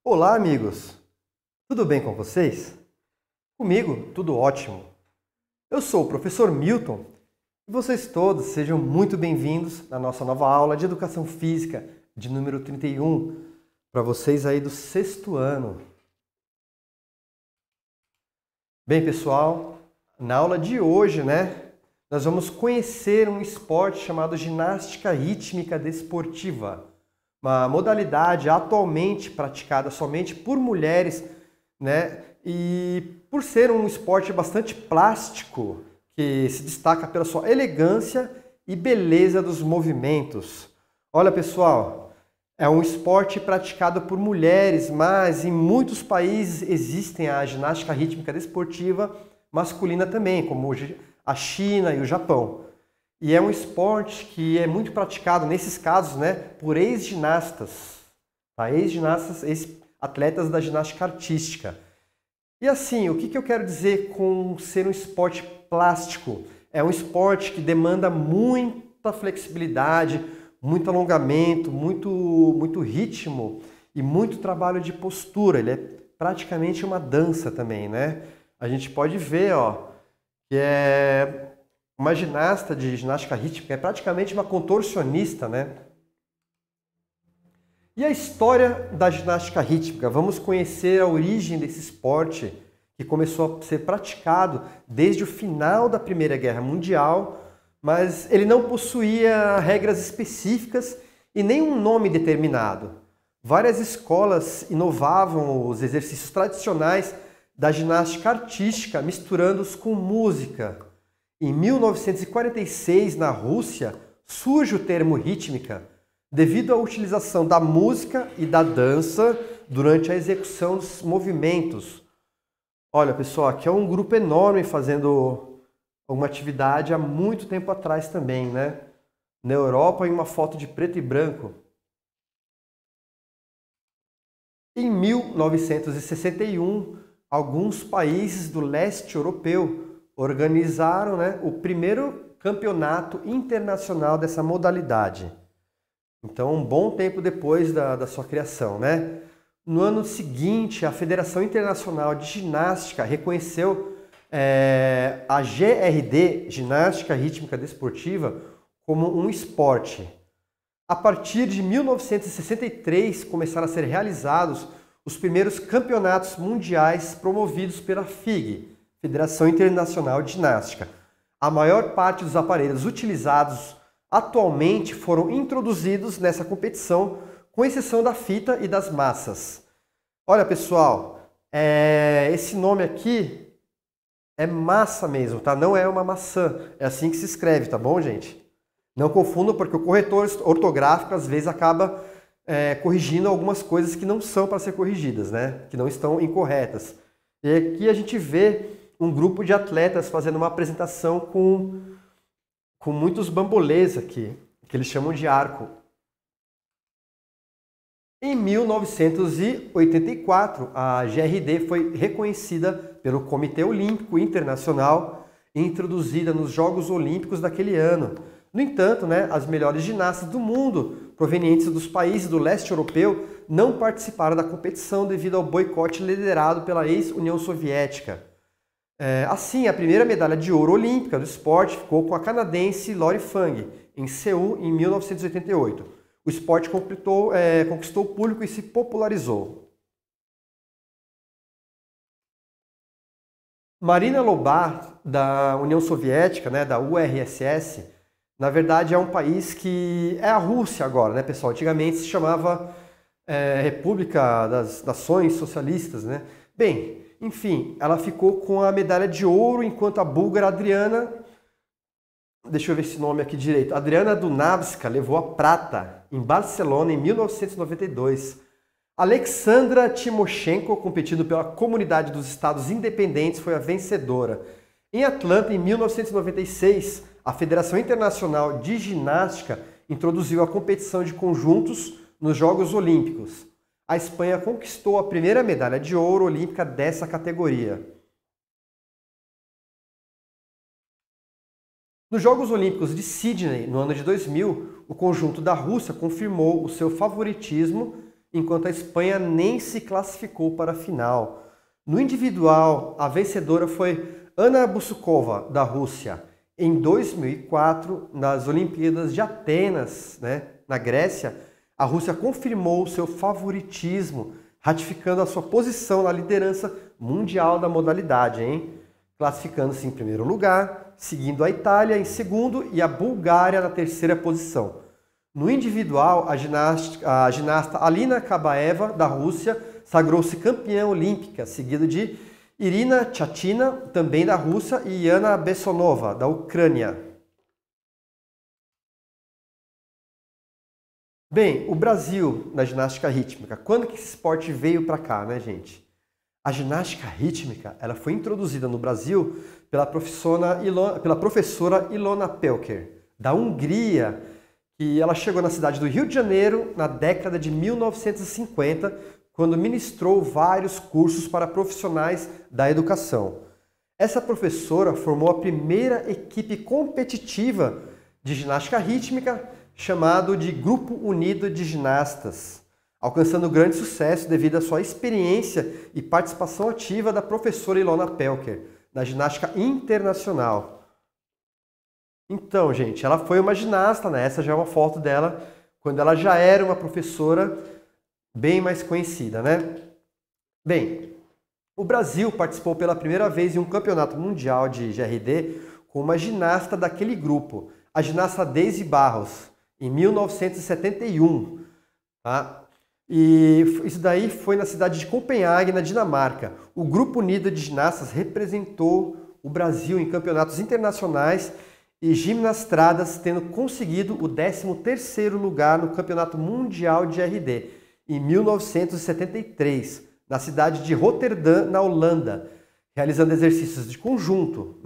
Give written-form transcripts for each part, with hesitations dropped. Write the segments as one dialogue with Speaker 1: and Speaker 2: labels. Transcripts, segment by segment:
Speaker 1: Olá, amigos! Tudo bem com vocês? Comigo, tudo ótimo. Eu sou o professor Milton e vocês todos sejam muito bem-vindos na nossa nova aula de Educação Física de número 31, para vocês aí do sexto ano. Bem, pessoal, na aula de hoje, nós vamos conhecer um esporte chamado ginástica rítmica desportiva. Uma modalidade atualmente praticada somente por mulheres, E por ser um esporte bastante plástico, que se destaca pela sua elegância e beleza dos movimentos. Olha, pessoal, é um esporte praticado por mulheres, mas em muitos países existe a ginástica rítmica desportiva masculina também, como a China e o Japão. E é um esporte que é muito praticado, nesses casos, por ex-ginastas, tá? Ex-ginastas, ex-atletas da ginástica artística. E assim, o que eu quero dizer com ser um esporte plástico? É um esporte que demanda muita flexibilidade, muito alongamento, muito ritmo e muito trabalho de postura. Ele é praticamente uma dança também, né? A gente pode ver, que é uma ginasta de ginástica rítmica, é praticamente uma contorcionista, né? E a história da ginástica rítmica? Vamos conhecer a origem desse esporte que começou a ser praticado desde o final da Primeira Guerra Mundial, mas ele não possuía regras específicas e nenhum nome determinado. Várias escolas inovavam os exercícios tradicionais da ginástica artística, misturando-os com música. Em 1946, na Rússia, surge o termo rítmica, devido à utilização da música e da dança durante a execução dos movimentos. Olha, pessoal, aqui é um grupo enorme fazendo uma atividade há muito tempo atrás também, né? Na Europa, em uma foto de preto e branco. Em 1961, alguns países do leste europeu organizaram, o primeiro campeonato internacional dessa modalidade. Então, um bom tempo depois da sua criação, né? No ano seguinte, a Federação Internacional de Ginástica reconheceu a GRD, Ginástica Rítmica Desportiva, como um esporte. A partir de 1963, começaram a ser realizados os primeiros campeonatos mundiais promovidos pela FIG, Federação Internacional de Ginástica. A maior parte dos aparelhos utilizados atualmente foram introduzidos nessa competição, com exceção da fita e das massas. Olha, pessoal, esse nome aqui é massa mesmo, tá? Não é uma maçã, é assim que se escreve, tá bom, gente? Não confundam, porque o corretor ortográfico às vezes acaba corrigindo algumas coisas que não são para ser corrigidas, né? Que não estão incorretas. E aqui a gente vê um grupo de atletas fazendo uma apresentação com muitos bambolês aqui, que eles chamam de arco. Em 1984, a GRD foi reconhecida pelo Comitê Olímpico Internacional e introduzida nos Jogos Olímpicos daquele ano. No entanto, as melhores ginastas do mundo, provenientes dos países do leste europeu, não participaram da competição devido ao boicote liderado pela ex-União Soviética. Assim, a primeira medalha de ouro olímpica do esporte ficou com a canadense Lori Fang, em Seul, em 1988. O esporte conquistou o público e se popularizou. Marina Lobar, da União Soviética, da URSS, na verdade é um país que é a Rússia agora, né, pessoal? Antigamente se chamava República das Nações Socialistas, né? Bem, enfim, ela ficou com a medalha de ouro, enquanto a búlgara Adriana, deixa eu ver esse nome aqui direito, Adriana Dunavska levou a prata em Barcelona em 1992. Alexandra Timoshenko, competindo pela Comunidade dos Estados Independentes, foi a vencedora. Em Atlanta, em 1996, a Federação Internacional de Ginástica introduziu a competição de conjuntos nos Jogos Olímpicos. A Espanha conquistou a primeira medalha de ouro olímpica dessa categoria. Nos Jogos Olímpicos de Sydney, no ano de 2000, o conjunto da Rússia confirmou o seu favoritismo enquanto a Espanha nem se classificou para a final. No individual, a vencedora foi Anna Busukova, da Rússia. Em 2004, nas Olimpíadas de Atenas, na Grécia, a Rússia confirmou seu favoritismo, ratificando a sua posição na liderança mundial da modalidade, classificando-se em primeiro lugar, seguindo a Itália em segundo e a Bulgária na terceira posição. No individual, a ginasta Alina Kabaeva, da Rússia, sagrou-se campeã olímpica, seguido de Irina Tchatina, também da Rússia, e Yana Bessonova, da Ucrânia. Bem, o Brasil na ginástica rítmica. Quando que esse esporte veio para cá, gente? A ginástica rítmica ela foi introduzida no Brasil pela professora Ilona Pelker, da Hungria, e ela chegou na cidade do Rio de Janeiro na década de 1950, quando ministrou vários cursos para profissionais da educação. Essa professora formou a primeira equipe competitiva de ginástica rítmica, chamado de Grupo Unido de Ginastas, alcançando grande sucesso devido à sua experiência e participação ativa da professora Ilona Pelker, na ginástica internacional. Então, gente, ela foi uma ginasta, essa já é uma foto dela, quando ela já era uma professora bem mais conhecida, Bem, o Brasil participou pela primeira vez em um campeonato mundial de GRD com uma ginasta daquele grupo, a ginasta Daisy Barros, em 1971, E isso daí foi na cidade de Copenhague, na Dinamarca. O Grupo Unido de Ginastas representou o Brasil em campeonatos internacionais e gimnastradas, tendo conseguido o 13º lugar no Campeonato Mundial de RD, em 1973, na cidade de Roterdã, na Holanda, realizando exercícios de conjunto,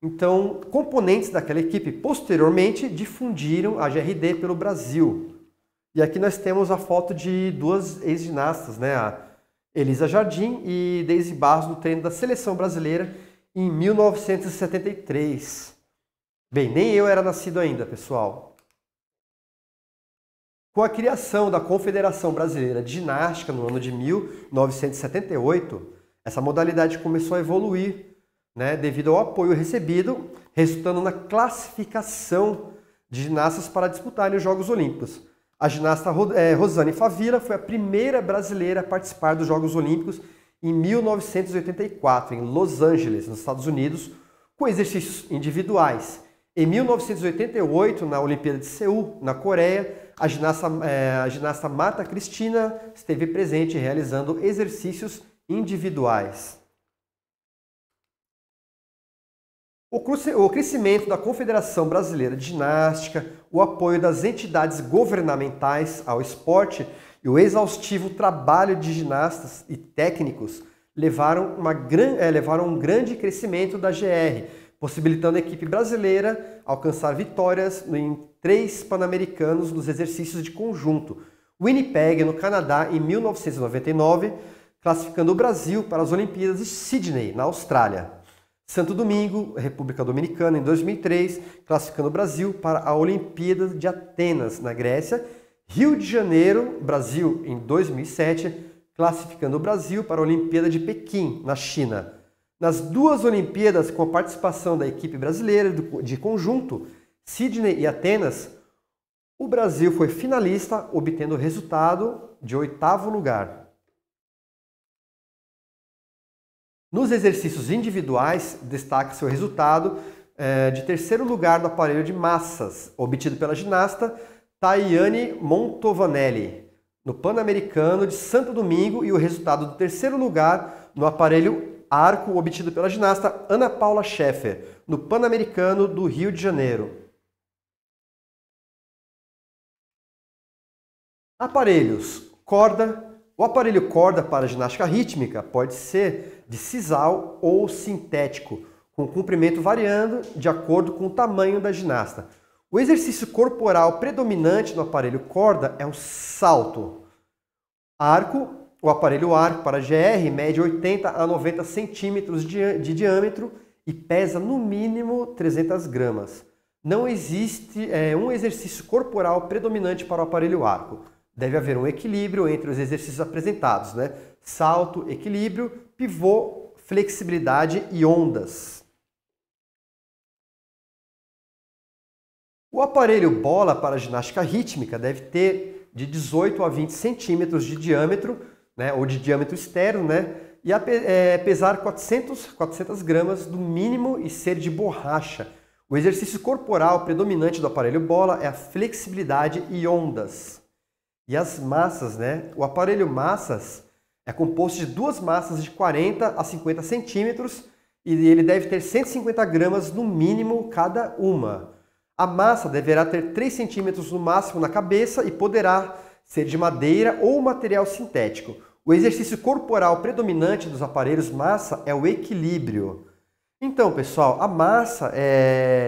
Speaker 1: Então, componentes daquela equipe posteriormente difundiram a GRD pelo Brasil. E aqui nós temos a foto de duas ex-ginastas, a Elisa Jardim e Daisy Barros, no treino da seleção brasileira em 1973. Bem, nem eu era nascido ainda, pessoal. Com a criação da Confederação Brasileira de Ginástica no ano de 1978, essa modalidade começou a evoluir, devido ao apoio recebido, resultando na classificação de ginastas para disputarem os Jogos Olímpicos. A ginasta Rosane Favila foi a primeira brasileira a participar dos Jogos Olímpicos em 1984, em Los Angeles, nos Estados Unidos, com exercícios individuais. Em 1988, na Olimpíada de Seul, na Coreia, a ginasta Marta Cristina esteve presente realizando exercícios individuais. O crescimento da Confederação Brasileira de Ginástica, o apoio das entidades governamentais ao esporte e o exaustivo trabalho de ginastas e técnicos levaram um grande crescimento da GR, possibilitando a equipe brasileira alcançar vitórias em 3 Pan-Americanos nos exercícios de conjunto. Winnipeg, no Canadá, em 1999, classificando o Brasil para as Olimpíadas de Sydney, na Austrália. Santo Domingo, República Dominicana, em 2003, classificando o Brasil para a Olimpíada de Atenas, na Grécia. Rio de Janeiro, Brasil, em 2007, classificando o Brasil para a Olimpíada de Pequim, na China. Nas 2 Olimpíadas, com a participação da equipe brasileira de conjunto, Sydney e Atenas, o Brasil foi finalista, obtendo o resultado de 8º lugar. Nos exercícios individuais, destaca seu resultado de 3º lugar no aparelho de massas, obtido pela ginasta Tayane Montovanelli, no Pan-Americano de Santo Domingo, e o resultado do 3º lugar no aparelho arco, obtido pela ginasta Ana Paula Scheffer, no Pan-Americano do Rio de Janeiro. Aparelhos. Corda. O aparelho corda para ginástica rítmica pode ser de sisal ou sintético, com comprimento variando de acordo com o tamanho da ginasta. O exercício corporal predominante no aparelho corda é o salto. Arco. O aparelho arco para GR mede 80 a 90 centímetros de diâmetro e pesa no mínimo 300 gramas. Não existe um exercício corporal predominante para o aparelho arco. deve haver um equilíbrio entre os exercícios apresentados, né? Salto, equilíbrio, pivô, flexibilidade e ondas. O aparelho bola para ginástica rítmica deve ter de 18 a 20 centímetros de diâmetro, né, ou de diâmetro externo, né, e pesar 400 gramas no mínimo e ser de borracha. O exercício corporal predominante do aparelho bola é a flexibilidade e ondas. E as massas, né? O aparelho massas é composto de duas massas de 40 a 50 centímetros e ele deve ter 150 gramas no mínimo cada uma. A massa deverá ter 3 centímetros no máximo na cabeça e poderá ser de madeira ou material sintético. O exercício corporal predominante dos aparelhos massa é o equilíbrio. Então, pessoal, a massa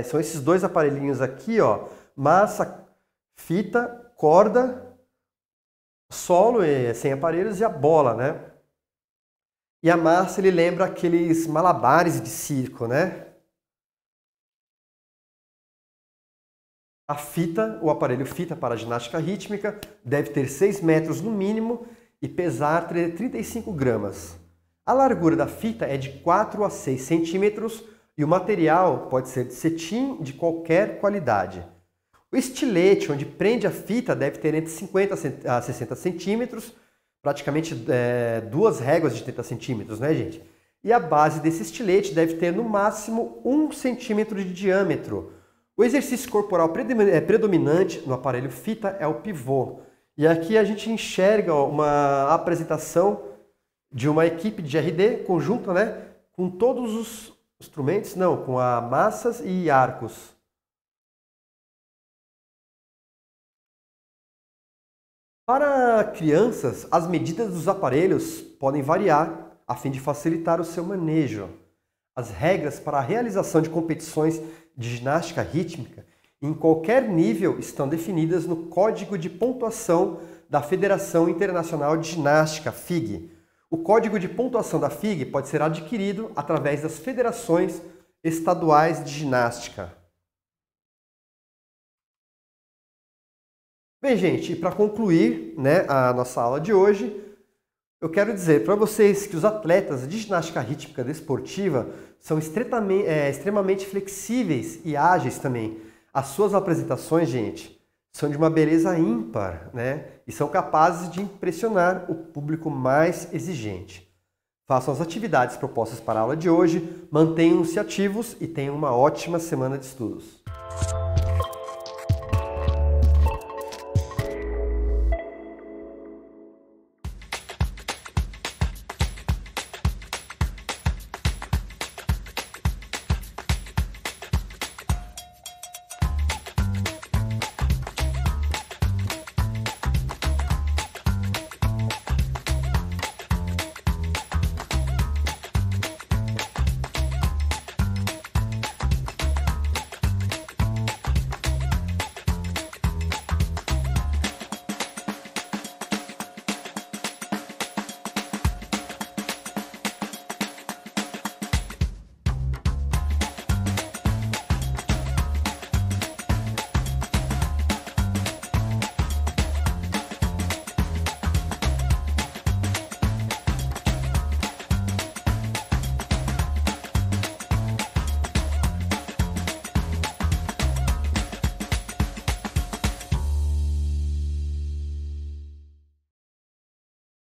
Speaker 1: são esses dois aparelhinhos aqui, ó, massa, fita, corda, solo sem aparelhos e a bola, né? E a massa, ele lembra aqueles malabares de circo, né? A fita, o aparelho fita para a ginástica rítmica, deve ter 6 metros no mínimo e pesar 35 gramas. A largura da fita é de 4 a 6 centímetros e o material pode ser de cetim de qualquer qualidade. O estilete, onde prende a fita, deve ter entre 50 a 60 centímetros, praticamente duas réguas de 30 centímetros, né, gente? E a base desse estilete deve ter no máximo 1 centímetro de diâmetro. O exercício corporal predominante no aparelho fita é o pivô. E aqui a gente enxerga uma apresentação de uma equipe de RD conjunta, né, com todos os instrumentos, não, com massas e arcos. Para crianças, as medidas dos aparelhos podem variar a fim de facilitar o seu manejo. As regras para a realização de competições de ginástica rítmica em qualquer nível estão definidas no Código de Pontuação da Federação Internacional de Ginástica, FIG. O Código de Pontuação da FIG pode ser adquirido através das federações estaduais de ginástica. Bem, gente, e para concluir, né, a nossa aula de hoje, eu quero dizer para vocês que os atletas de ginástica rítmica desportiva são extremamente flexíveis e ágeis também. As suas apresentações, gente, são de uma beleza ímpar, né? E são capazes de impressionar o público mais exigente. Façam as atividades propostas para a aula de hoje, mantenham-se ativos e tenham uma ótima semana de estudos.